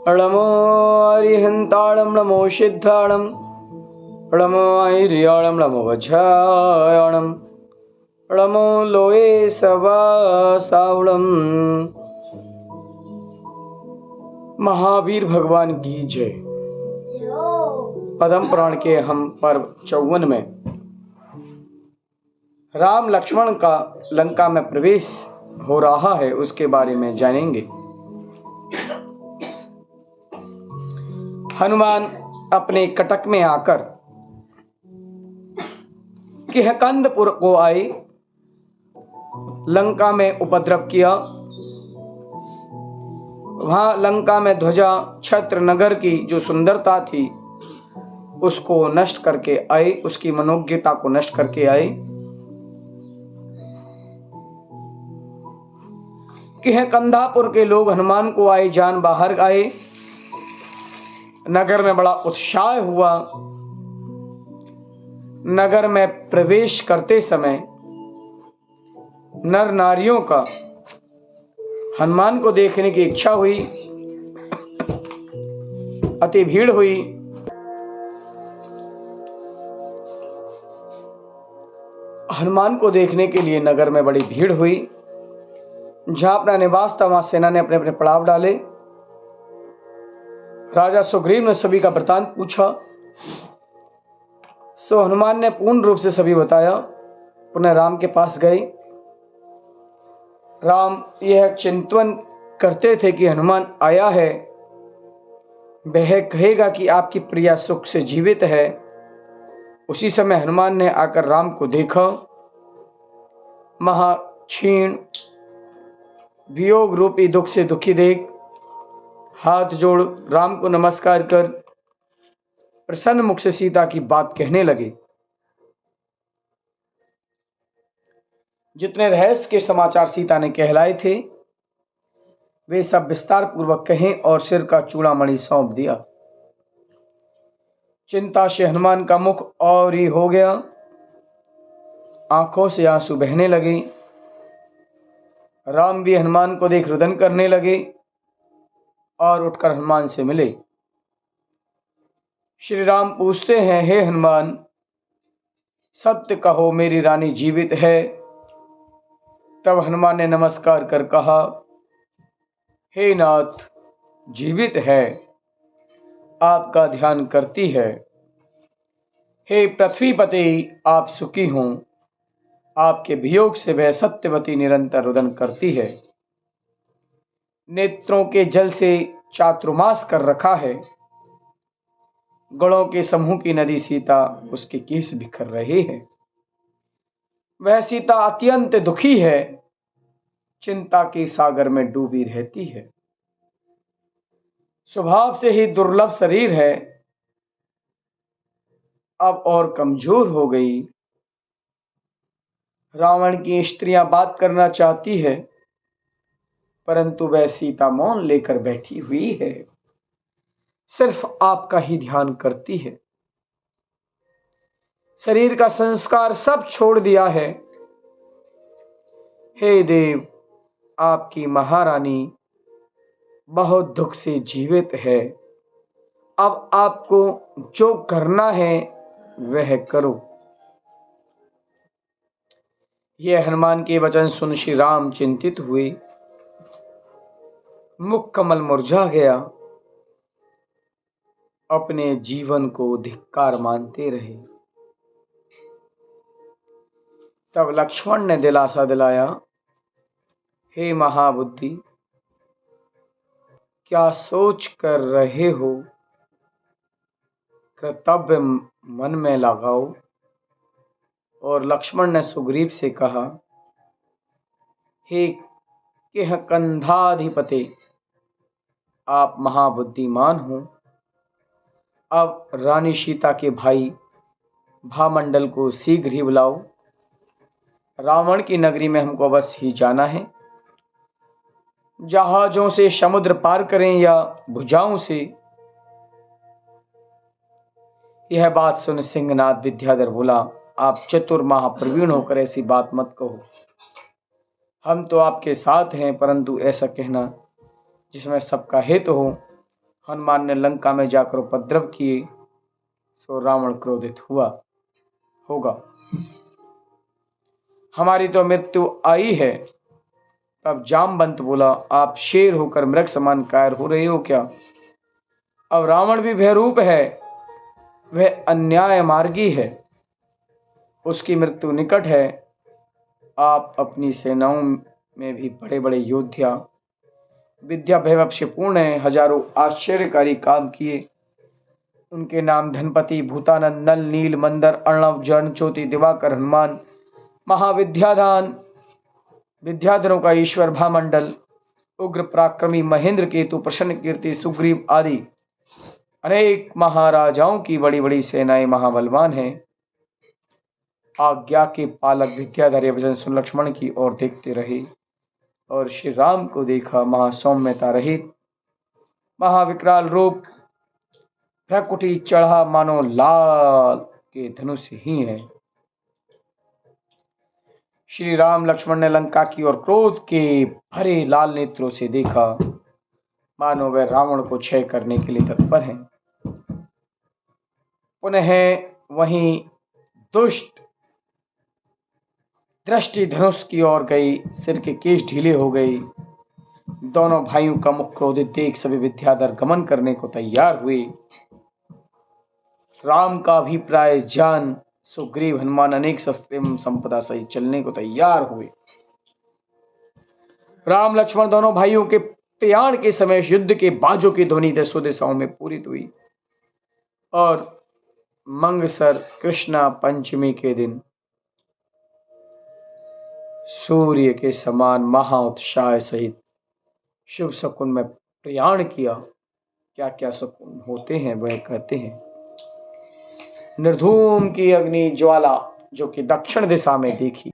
नमो अरिहंताणं नमो सिद्धाणं नमो ऐर्याणं नमो वज्रायणं नमो लोये सवासावणं। महावीर भगवान की जय। पद्म पुराण के हम पर्व 54 में राम लक्ष्मण का लंका में प्रवेश हो रहा है, उसके बारे में जानेंगे। हनुमान अपने कटक में आकर किहकंदपुर को आए, लंका में उपद्रव किया। वहां लंका में ध्वजा छत्र नगर की जो सुंदरता थी उसको नष्ट करके आए, उसकी मनोज्ञता को नष्ट करके आए। किहकंदापुर के लोग हनुमान को आए जान बाहर आए। नगर में बड़ा उत्साह हुआ। नगर में प्रवेश करते समय नर नारियों का हनुमान को देखने की इच्छा हुई, अति भीड़ हुई। हनुमान को देखने के लिए नगर में बड़ी भीड़ हुई। जहां अपना निवास था वहां सेना ने अपने अपने पड़ाव डाले। राजा सुग्रीव ने सभी का वृतांत पूछा, सो हनुमान ने पूर्ण रूप से सभी बताया। पुनः राम के पास गए। राम यह चिंतन करते थे कि हनुमान आया है, वह कहेगा कि आपकी प्रिया सुख से जीवित है। उसी समय हनुमान ने आकर राम को देखा। महाक्षीण वियोग रूपी दुख से दुखी देख हाथ जोड़ राम को नमस्कार कर प्रसन्न मुख से सीता की बात कहने लगे। जितने रहस्य के समाचार सीता ने कहलाए थे वे सब विस्तार पूर्वक कहे और सिर का चूड़ामणि सौंप दिया। चिंता से हनुमान का मुख और ही हो गया, आंखों से आंसू बहने लगे। राम भी हनुमान को देख रुदन करने लगे और उठकर हनुमान से मिले। श्री राम पूछते हैं, हे हनुमान, सत्य कहो मेरी रानी जीवित है? तब हनुमान ने नमस्कार कर कहा, हे नाथ, जीवित है, आपका ध्यान करती है। हे पृथ्वीपति, आप सुखी हों, आपके वियोग से वह सत्यवती निरंतर रुदन करती है। नेत्रों के जल से चातुर्मास कर रखा है। गणों के समूह की नदी सीता उसके केस बिखर रहे हैं। वह सीता अत्यंत दुखी है, चिंता के सागर में डूबी रहती है। स्वभाव से ही दुर्लभ शरीर है, अब और कमजोर हो गई। रावण की स्त्रियां बात करना चाहती है, परंतु वह सीता मौन लेकर बैठी हुई है, सिर्फ आपका ही ध्यान करती है। शरीर का संस्कार सब छोड़ दिया है। हे देव, आपकी महारानी बहुत दुख से जीवित है। अब आपको जो करना है वह करो। यह हनुमान के वचन सुन श्री राम चिंतित हुए। मुख कमल मुरझा गया। अपने जीवन को धिक्कार मानते रहे। तब लक्ष्मण ने दिलासा दिलाया, हे महाबुद्धि, क्या सोच कर रहे हो? कर्तव्य मन में लगाओ। और लक्ष्मण ने सुग्रीव से कहा, हे किहकंधाधिपति, आप महाबुद्धिमान हो। अब रानी सीता के भाई भामंडल को शीघ्र ही बुलाओ। रावण की नगरी में हमको अवश्य ही जाना है। जहाजों से समुद्र पार करें या भुजाओं से। यह बात सुन सिंहनाद विद्याधर बोला, आप चतुर महाप्रवीण होकर ऐसी बात मत कहो। हम तो आपके साथ हैं, परंतु ऐसा कहना जिसमें सबका हित हो हनुमान ने लंका में जाकर उपद्रव किए, सो रावण क्रोधित हुआ होगा। हमारी तो मृत्यु आई है। तब जामवंत बोला, आप शेर होकर मृग समान कायर हो रहे हो क्या? अब रावण भी भयरूप है, वह अन्याय मार्गी है, उसकी मृत्यु निकट है। आप अपनी सेनाओं में भी बड़े बड़े योद्धा, विद्या वैभव से पूर्ण है, हजारों आश्चर्यकारी काम किए। उनके नाम धनपति, भूतानंद, नल, नील, मंदर, अर्णव, जन, ज्योति, दिवाकर, हनुमान, महाविद्याधान, विद्याधरों का ईश्वर, भामंडल, उग्र पराक्रमी, महेंद्र, केतु, प्रसन्न कीर्ति, सुग्रीव आदि अनेक महाराजाओं की बड़ी बड़ी सेनाएं महाबलवान हैं। आज्ञा के पालक विद्याधर वचन सुन लक्ष्मण की ओर देखते रहे और श्री राम को देखा। महासौम्यता रहित, महाविकराल रूप, भ्रकुटी चढ़ा मानो लाल के धनुष ही है। श्री राम लक्ष्मण ने लंका की ओर क्रोध के भरे लाल नेत्रों से देखा, मानो वह रावण को क्षय करने के लिए तत्पर हैं। पुनः वहीं दुष्ट दृष्टि धनुष की ओर गई, सिर के केश ढीले हो गए। दोनों भाइयों का मुख क्रोधित देख सभी विद्याधर गमन करने को तैयार हुए। राम का अभिप्राय जान सुग्रीव, हनुमान अनेक शस्त्र एवं संपदा सहित चलने को तैयार हुए। राम लक्ष्मण दोनों भाइयों के प्रयाण के समय युद्ध के बाजों की ध्वनि देशों दिशाओं में पूरित हुई और मंगसर कृष्णा पंचमी के दिन सूर्य के समान महा उत्साह सहित शुभ शकुन में प्रयाण किया। क्या क्या शकुन होते हैं वह कहते हैं। निर्धूम की अग्नि ज्वाला जो कि दक्षिण दिशा में देखी।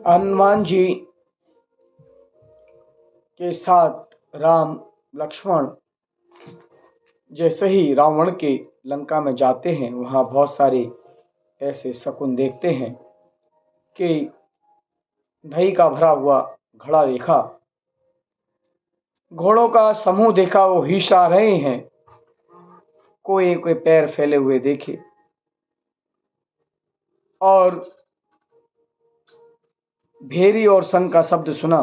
हनुमान जी के साथ राम लक्ष्मण जैसे ही रावण के लंका में जाते हैं, वहां बहुत सारे ऐसे शकुन देखते हैं कि दही का भरा हुआ घड़ा देखा, घोड़ों का समूह देखा, वो हिसा रहे हैं, कोई कोई पैर फैले हुए देखे और भेरी और शंख का शब्द सुना,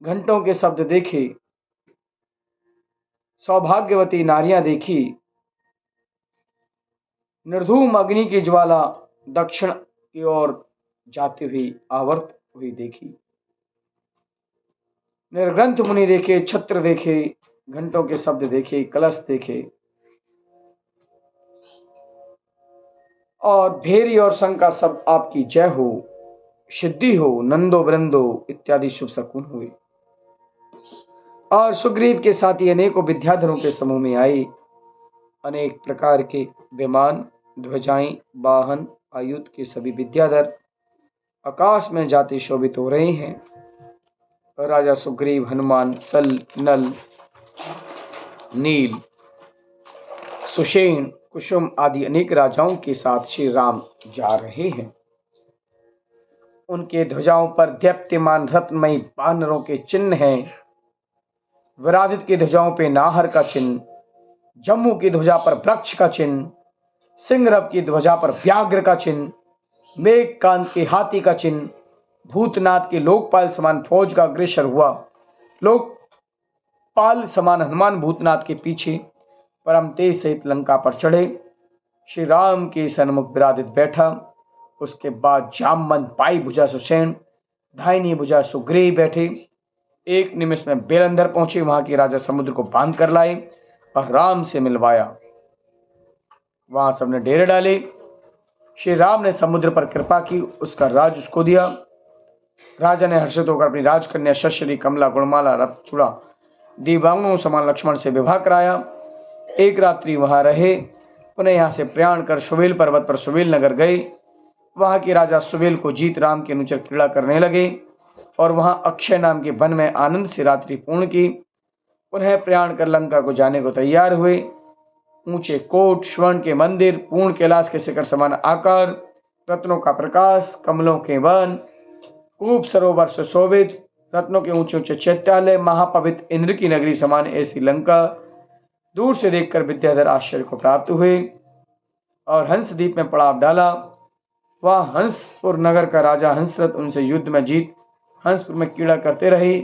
घंटों के शब्द देखे, सौभाग्यवती नारियां देखी, निर्धूम अग्नि की ज्वाला दक्षिण की ओर जाती हुई आवर्त हुई देखी, निर्ग्रंथ मुनि देखे, छत्र देखे, घंटों के शब्द देखे, कलश देखे और भेरी और शंख का शब्द आपकी जय हो, सिद्धि हो, नंदो वृंदो इत्यादि शुभ शकुन हुए। और सुग्रीव के साथी अनेकों विद्याधरों के समूह में आए। अनेक प्रकार के विमान, ध्वजाएं, वाहन, आयुध के सभी विद्याधर आकाश में जाते शोभित हो रहे हैं। राजा सुग्रीव, हनुमान, सल, नल, नील, सुषेण, कुसुम आदि अनेक राजाओं के साथ श्री राम जा रहे हैं। उनके ध्वजाओं पर दीप्तिमान रत्नमयी वानरों के चिन्ह हैं। विराजित की ध्वजाओं पे नाहर का चिन्ह, जम्मू की ध्वजा पर वृक्ष का चिन्ह, सिंहरव की ध्वजा पर व्याघ्र का चिन्ह, मेघकांत के हाथी का चिन्ह, भूतनाथ के लोकपाल समान फौज का अग्रसर हुआ। लोकपाल समान हनुमान भूतनाथ के पीछे परम तेज सहित लंका पर चढ़े। श्री राम के सन्मुख विराजित बैठा। उसके बाद जामवंत, बाई भुजा सुषेण, दाहिनी भुजा सुग्रीव बैठे। एक निमिष में बेलंदर पहुंचे। वहां के राजा समुद्र को बांध कर लाए और राम से मिलवाया। वहां सबने डेरे डाले। श्री राम ने समुद्र पर कृपा की, उसका राज उसको दिया। राजा ने हर्षित होकर अपनी राजकन्या शश्वरी, कमला, गुणमाला, रत्चूड़ा, दीवांगों समान लक्ष्मण से विवाह कराया। एक रात्रि वहां रहे। पुनः यहाँ से प्रयाण कर सुबेल पर्वत पर सुबेल नगर गए। वहां के राजा सुबेल को जीत राम के अनुचर क्रीड़ा करने लगे और वहां अक्षय नाम के वन में आनंद से रात्रि पूर्ण की। पुनः प्रयाण कर लंका को जाने को तैयार हुए। ऊंचे कोट, स्वर्ण के मंदिर, पूर्ण कैलाश के शिखर समान आकार, रत्नों का प्रकाश, कमलों के वन, कूप सरोवर सुशोभित, रत्नों के ऊंचे ऊंचे चैत्यालय, महापवित्र इंद्र की नगरी समान ऐसी लंका दूर से देखकर विद्याधर आश्चर्य को प्राप्त हुए और हंसदीप में पड़ाव डाला। वह हंसपुर नगर का राजा हंसरथ उनसे युद्ध में जीत हंसपुर में कीड़ा करते रहे।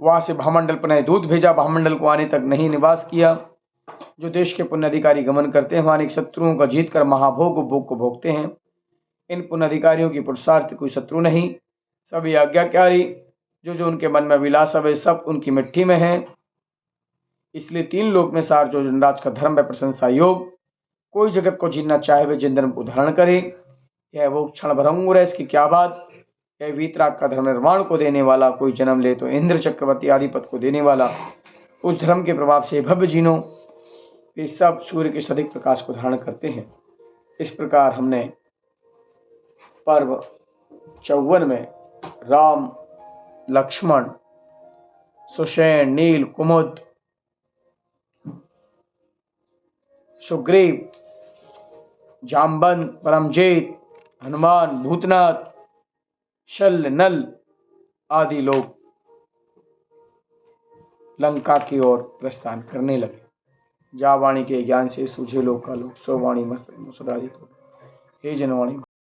वहां से भामंडल पर दूत भेजा, भामंडल को आने तक नहीं निवास किया। जो देश के पुण्य अधिकारी गमन करते हैं वहां अनेक शत्रुओं का जीत कर महाभोग भोग को भोगते हैं। इन पुण्य अधिकारियों की पुरुषार्थ कोई शत्रु नहीं, सभी आज्ञाकारी, जो जो उनके मन में विलास वे सब उनकी मिट्टी में है। इसलिए तीन लोक में सार जो जनराज का धर्म है प्रशंसा योग। कोई जगत को जीतना चाहे वे जिन धर्म को धारण करे, यह वो क्षण भंगुर है, इसकी क्या बात। यह वीतराग का धर्म निर्माण को देने वाला, कोई जन्म ले तो इंद्र चक्रवर्ती आदि पद को देने वाला, उस धर्म के प्रभाव से भव्य जीनो वे सब सूर्य के सदिक प्रकाश को धारण करते हैं। इस प्रकार हमने पर्व 54 में राम, लक्ष्मण, सुषेण, नील, कुमुद, सुग्रीव, जामवंत, परमजीत, हनुमान, भूतनाथ, शल्य, नल आदि लोग लंका की ओर प्रस्थान करने लगे। जा वाणी के ज्ञान से सूझे लोक का लोक, सो वाणी मस्त सदाधिक। हे जनवाणी।